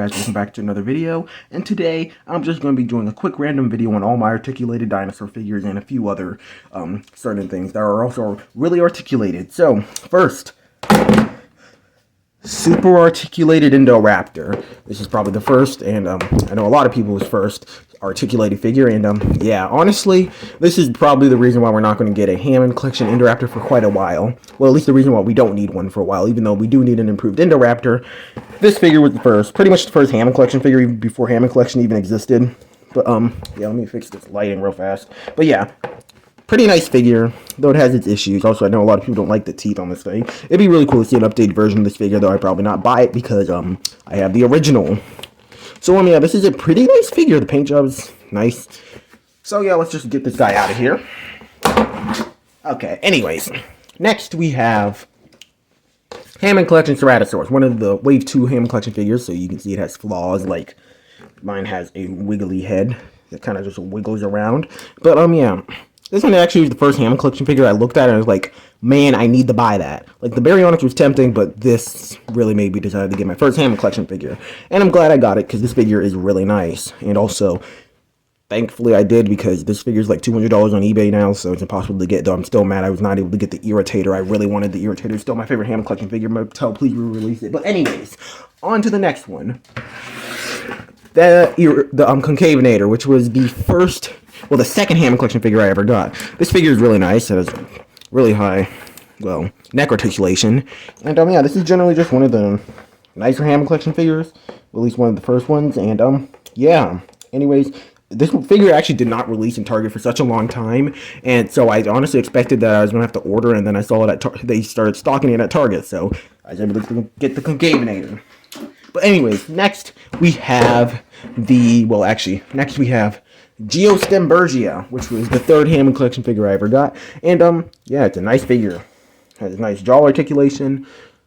guys, welcome back to another video, and today I'm just going to be doing a quick random video on all my articulated dinosaur figures and a few other certain things that are also really articulated. So, first, super articulated Indoraptor. This is probably the first, and I know a lot of people's first articulated figure, and yeah, honestly, this is probably the reason why we're not going to get a Hammond Collection Indoraptor for quite a while. Well, at least the reason why we don't need one for a while, even though we do need an improved Indoraptor. This figure was the first, pretty much the first Hammond Collection figure, even before Hammond Collection even existed. But, yeah, let me fix this lighting real fast. But yeah, pretty nice figure, though it has its issues. Also, I know a lot of people don't like the teeth on this thing. It'd be really cool to see an updated version of this figure, though I'd probably not buy it because, I have the original. So, yeah, this is a pretty nice figure. The paint job is nice. So, yeah, let's just get this guy out of here. Okay, anyways. Next, we have Hammond Collection Catosaurus, one of the Wave 2 Hammond Collection figures. So, you can see it has flaws, like mine has a wiggly head that kind of just wiggles around. But, yeah. This one actually was the first Hammond Collection figure I looked at and I was like, man, I need to buy that. Like, the Baryonyx was tempting, but this really made me decide to get my first Hammond Collection figure. And I'm glad I got it, because this figure is really nice. And also, thankfully I did, because this figure is like $200 on eBay now, so it's impossible to get, though I'm still mad I was not able to get the Irritator. I really wanted the Irritator. It's still my favorite Hammond Collection figure. Mattel, please re-release it. But anyways, on to the next one. The Concavenator, which was the first... well, the second Hammond Collection figure I ever got. This figure is really nice. It has really high, well, neck articulation. And, yeah, this is generally just one of the nicer Hammond Collection figures. At least one of the first ones. And, yeah. Anyways, this figure actually did not release in Target for such a long time. And so I honestly expected that I was going to have to order. And then I saw it at they started stocking it at Target. So I was able to get the Concavenator. But anyways, next we have next we have Geostembergia, which was the third Hammond Collection figure I ever got. And, yeah, it's a nice figure. Has nice jaw articulation.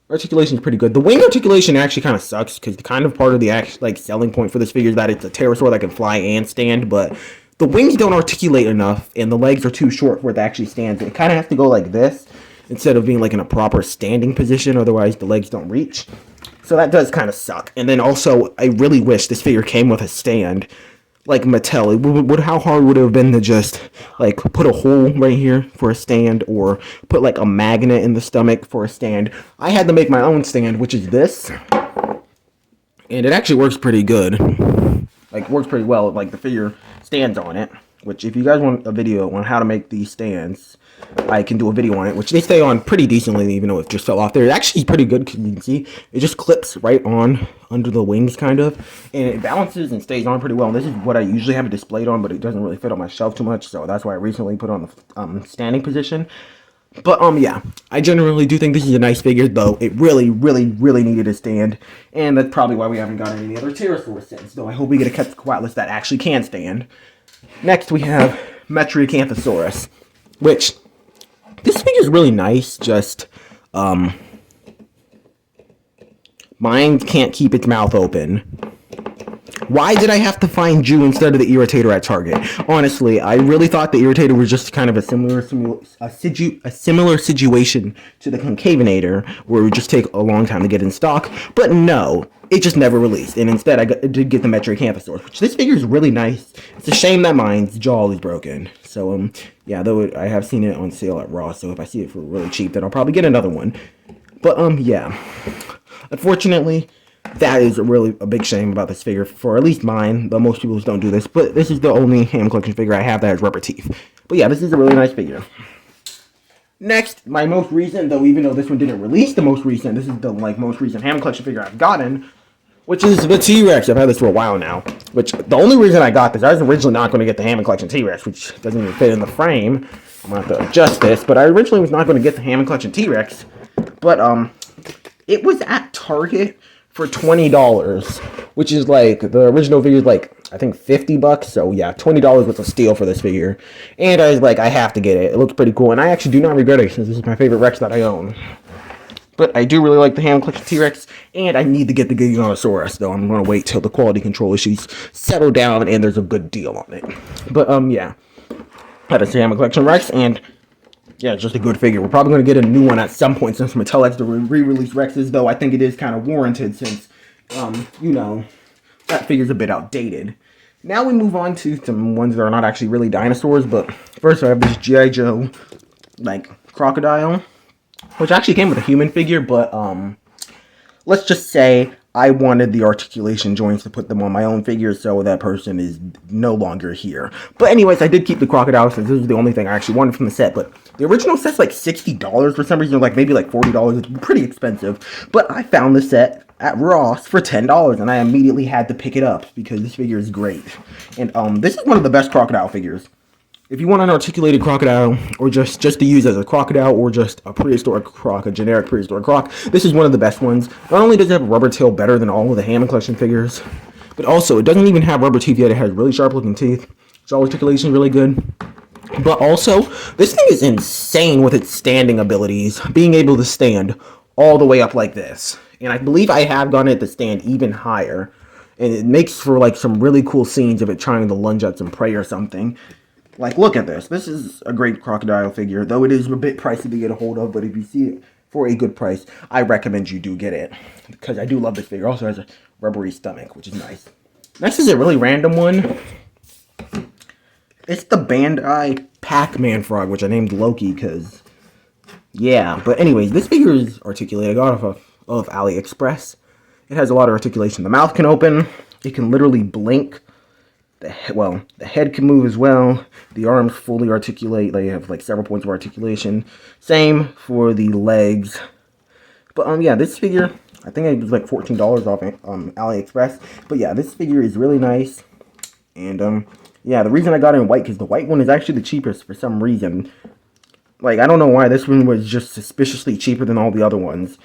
Articulation is pretty good. The wing articulation actually kind of sucks, because the kind of part of the selling point for this figure is that it's a pterosaur that can fly and stand, but the wings don't articulate enough, and the legs are too short where it actually stands. It kind of has to go like this, instead of being like in a proper standing position, otherwise the legs don't reach. So that does kind of suck. And then also, I really wish this figure came with a stand. Like Mattel, how hard would it have been to just, like, put a hole right here for a stand, or put, like, a magnet in the stomach for a stand? I had to make my own stand, which is this, and it actually works pretty good. Like, works pretty well. Like, the figure stands on it, which, if you guys want a video on how to make these stands, I can do a video on it, which they stay on pretty decently, even though it just fell off there. It's actually pretty good, because you can see it just clips right on under the wings, kind of, and it balances and stays on pretty well. And this is what I usually have it displayed on, but it doesn't really fit on my shelf too much, so that's why I recently put it on the standing position. But, yeah, I generally do think this is a nice figure, though it really, really, really needed a stand, and that's probably why we haven't gotten any other Torosaurus sets, though I hope we get a Quetzalcoatlus that actually can stand. Next, we have Metrosaurus, which... this figure is really nice, just, mine can't keep its mouth open. Why did I have to find Jew instead of the Irritator at Target? Honestly, I really thought the Irritator was just kind of a similar situation to the Concavenator, where it would just take a long time to get in stock, but no, it just never released, and instead I did get the Metrosaurus, which this figure is really nice. It's a shame that mine's jaw is broken. So, yeah, though I have seen it on sale at Ross, so if I see it for really cheap, then I'll probably get another one. But, yeah, unfortunately, that is really a big shame about this figure, for at least mine, though most people don't do this, but this is the only Hammond Collection figure I have that has rubber teeth. But, yeah, this is a really nice figure. Next, my most recent, though even though this one didn't release the most recent, this is the, most recent Hammond Collection figure I've gotten, which is the T-Rex. I've had this for a while now, which, the only reason I got this, I was originally not going to get the Hammond Collection T-Rex, which doesn't even fit in the frame. I'm going to have to adjust this, but I originally was not going to get the Hammond Collection T-Rex, but, it was at Target for $20, which is, like, the original figure is, like, I think $50, so, yeah, $20 was a steal for this figure, and I was like, I have to get it. It looks pretty cool, and I actually do not regret it, since this is my favorite Rex that I own. But I do really like the Hammond Collection T-Rex, and I need to get the Giganotosaurus, though. I'm going to wait till the quality control issues settle down and there's a good deal on it. But, yeah. That is the Hammond Collection Rex, and yeah, it's just a good figure. We're probably going to get a new one at some point since Mattel has to re-release Rexes, though I think it is kind of warranted since, you know, that figure's a bit outdated. Now we move on to some ones that are not actually really dinosaurs, but first I have this G.I. Joe, like, crocodile, which actually came with a human figure, but, let's just say I wanted the articulation joints to put them on my own figure, so that person is no longer here. But anyways, I did keep the crocodile since this was the only thing I actually wanted from the set, but the original set's like $60 for some reason, like maybe like $40, it's pretty expensive, but I found the set at Ross for $10, and I immediately had to pick it up, because this figure is great. And, this is one of the best crocodile figures. If you want an articulated crocodile, or just to use as a crocodile, or just a prehistoric croc, a generic prehistoric croc, this is one of the best ones. Not only does it have a rubber tail better than all of the Hammond Collection figures, but also it doesn't even have rubber teeth yet. It has really sharp looking teeth. Its articulation is really good. But also, this thing is insane with its standing abilities, being able to stand all the way up like this. And I believe I have gotten it to stand even higher. And it makes for like some really cool scenes of it trying to lunge at some prey or something. Like, look at this. This is a great crocodile figure, though it is a bit pricey to get a hold of, but if you see it for a good price, I recommend you do get it, because I do love this figure. It also has a rubbery stomach, which is nice. Next is a really random one. It's the Bandai Pac-Man frog, which I named Loki, because, yeah. But anyways, this figure is articulated. I got off of AliExpress. It has a lot of articulation. The mouth can open. It can literally blink. The head can move as well. The arms fully articulate. They have like several points of articulation. Same for the legs. But yeah, this figure, I think it was like $14 off AliExpress. But yeah, this figure is really nice. And yeah, the reason I got it in white, because the white one is actually the cheapest for some reason. Like, I don't know why this one was just suspiciously cheaper than all the other ones.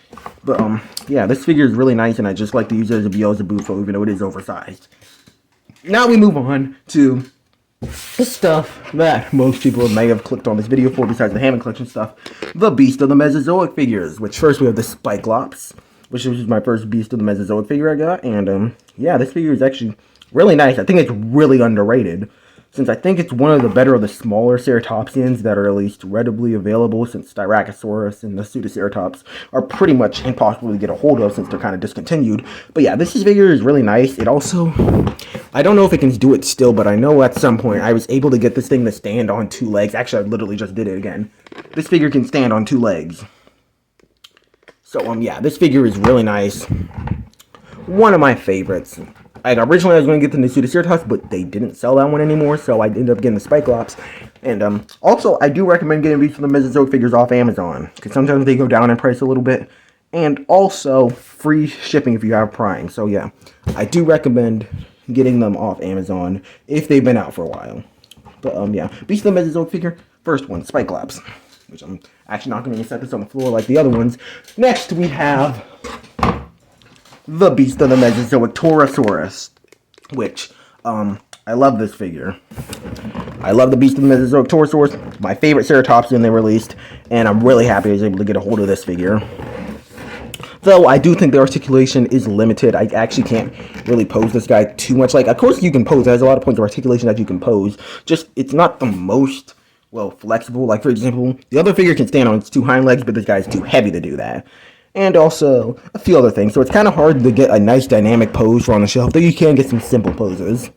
But yeah, this figure is really nice, and I just like to use it as a Beelzebub, even though it is oversized. Now we move on to the stuff that most people may have clicked on this video for, besides the Hammond Collection stuff. The Beast of the Mesozoic figures, which first we have the Spikelops, which was my first Beast of the Mesozoic figure I got. And yeah, this figure is actually really nice. I think it's really underrated, since I think it's one of the better of the smaller ceratopsians that are at least readily available, since Styracosaurus and the Pseudoceratops are pretty much impossible to get a hold of since they're kind of discontinued. But yeah, this figure is really nice. It also, I don't know if it can do it still, but I know at some point I was able to get this thing to stand on 2 legs. Actually, I literally just did it again. This figure can stand on 2 legs. So yeah, this figure is really nice. One of my favorites. Like, originally I was going to get the Pseudoceratops, but they didn't sell that one anymore, so I ended up getting the Spikelops. And also, I do recommend getting these from the Mesozoic figures off Amazon, because sometimes they go down in price a little bit. And also, free shipping if you have Prime. So yeah, I do recommend getting them off Amazon if they've been out for a while. But yeah, Beast of the Mesozoic figure, first one, Spikelops, which I'm actually not going to set this on the floor like the other ones. Next, we have the Beast of the Mesozoic Torosaurus, which, I love this figure. I love the Beast of the Mesozoic Torosaurus, my favorite ceratopsian they released, and I'm really happy I was able to get a hold of this figure. Though, I do think the articulation is limited. I actually can't really pose this guy too much. Like, of course you can pose. It has a lot of points of articulation that you can pose. Just, it's not the most, well, flexible. Like, for example, the other figure can stand on its 2 hind legs, but this guy's too heavy to do that. And also a few other things. So it's kind of hard to get a nice dynamic pose for on the shelf, though you can get some simple poses.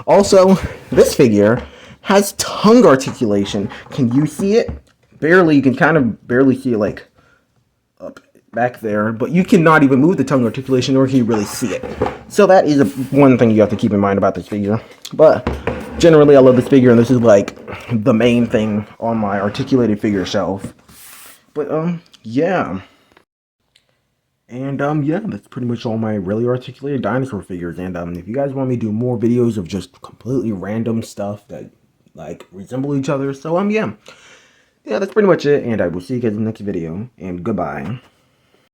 Also, this figure has tongue articulation. Can you see it? Barely. You can kind of barely see it, like, up back there. But you cannot even move the tongue articulation, nor can you really see it. So that is one thing you have to keep in mind about this figure. But generally, I love this figure, and this is, like, the main thing on my articulated figure shelf. But, yeah. And, yeah, that's pretty much all my really articulated dinosaur figures. And, if you guys want me to do more videos of just completely random stuff that, like, resemble each other. So, yeah. Yeah, that's pretty much it. And I will see you guys in the next video. And goodbye.